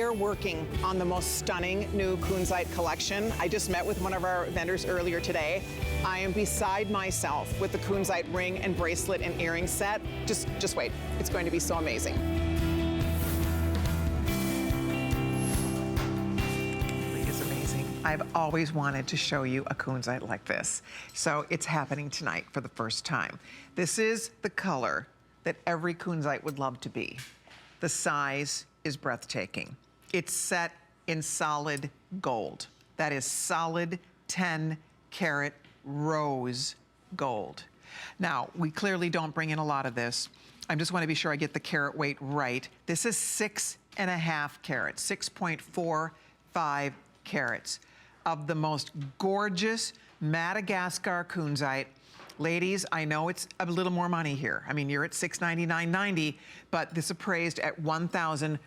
We're working on the most stunning new Kunzite collection. I just met with one of our vendors earlier today. I am beside myself with the Kunzite ring and bracelet and earring set. Just wait, it's going to be so amazing. It's amazing. I've always wanted to show you a Kunzite like this. So it's happening tonight for the first time. This is the color that every Kunzite would love to be. The size is breathtaking. It's set in solid gold. That is solid 10-karat rose gold. Now, we clearly don't bring in a lot of this. I just want to be sure I get the carat weight right. This is 6.5 carats, 6.45 carats of the most gorgeous Madagascar Kunzite. Ladies, I know it's a little more money here. I mean, you're at $699.90, but this appraised at $1,300.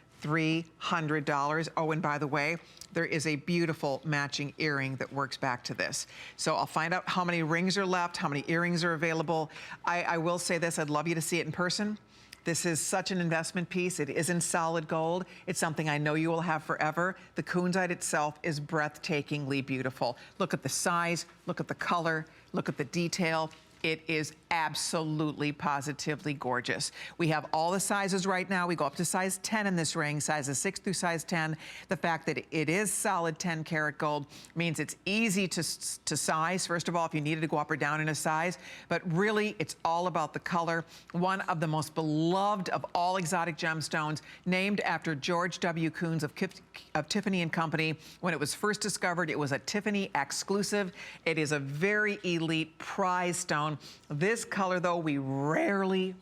Oh, and by the way, there is a beautiful matching earring that works back to this. So I'll find out how many rings are left, how many earrings are available. I will say this, I'd love you to see it in person. This is such an investment piece. It is in solid gold. It's something I know you will have forever. The Kunzite itself is breathtakingly beautiful. Look at the size, look at the color, look at the detail. It is absolutely, positively gorgeous. We have all the sizes right now. We go up to size 10 in this ring, sizes 6 through size 10. The fact that it is solid 10-karat gold means it's easy to size, first of all, if you needed to go up or down in a size. But really, it's all about the color. One of the most beloved of all exotic gemstones, named after George W. Kunz of Tiffany & Company. When it was first discovered, it was a Tiffany exclusive. It is a very elite prize stone. This color, though, we rarely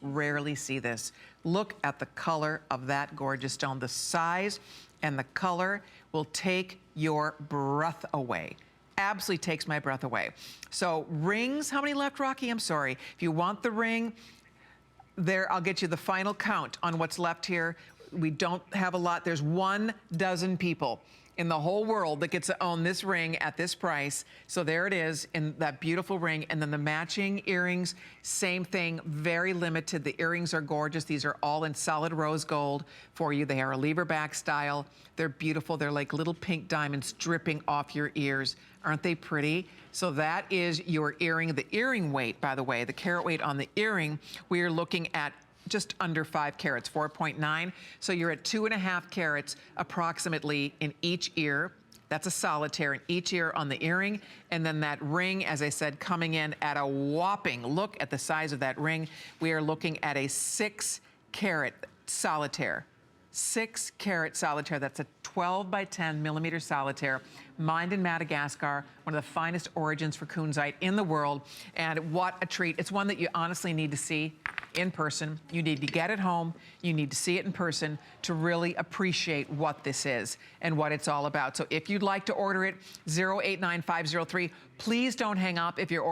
see this. Look at the color of that gorgeous stone. The size and the color will take your breath away. Absolutely takes my breath away. So rings, how many left, Rocky? I'm sorry. If you want the ring, there, I'll get you the final count on what's left here. We don't have a lot. There's 12 people in the whole world that gets to own this ring at this price. So there it is in that beautiful ring. And then the matching earrings, same thing, very limited. The earrings are gorgeous. These are all in solid rose gold for you. They are a lever back style. They're beautiful. They're like little pink diamonds dripping off your ears. Aren't they pretty? So that is your earring. The earring weight, by the way, the carat weight on the earring, we are looking at just under 5 carats, 4.9. So you're at 2.5 carats approximately in each ear. That's a solitaire in each ear on the earring. And then that ring, as I said, coming in at a whopping, look at the size of that ring. We are looking at a 6-carat solitaire. 6-carat solitaire. That's a 12 by 10 millimeter solitaire, mined in Madagascar, one of the finest origins for Kunzite in the world. And what a treat. It's one that you honestly need to see in person. You need to get it home. You need to see it in person to really appreciate what this is and what it's all about. So if you'd like to order it, 089503, please don't hang up if you're ordering.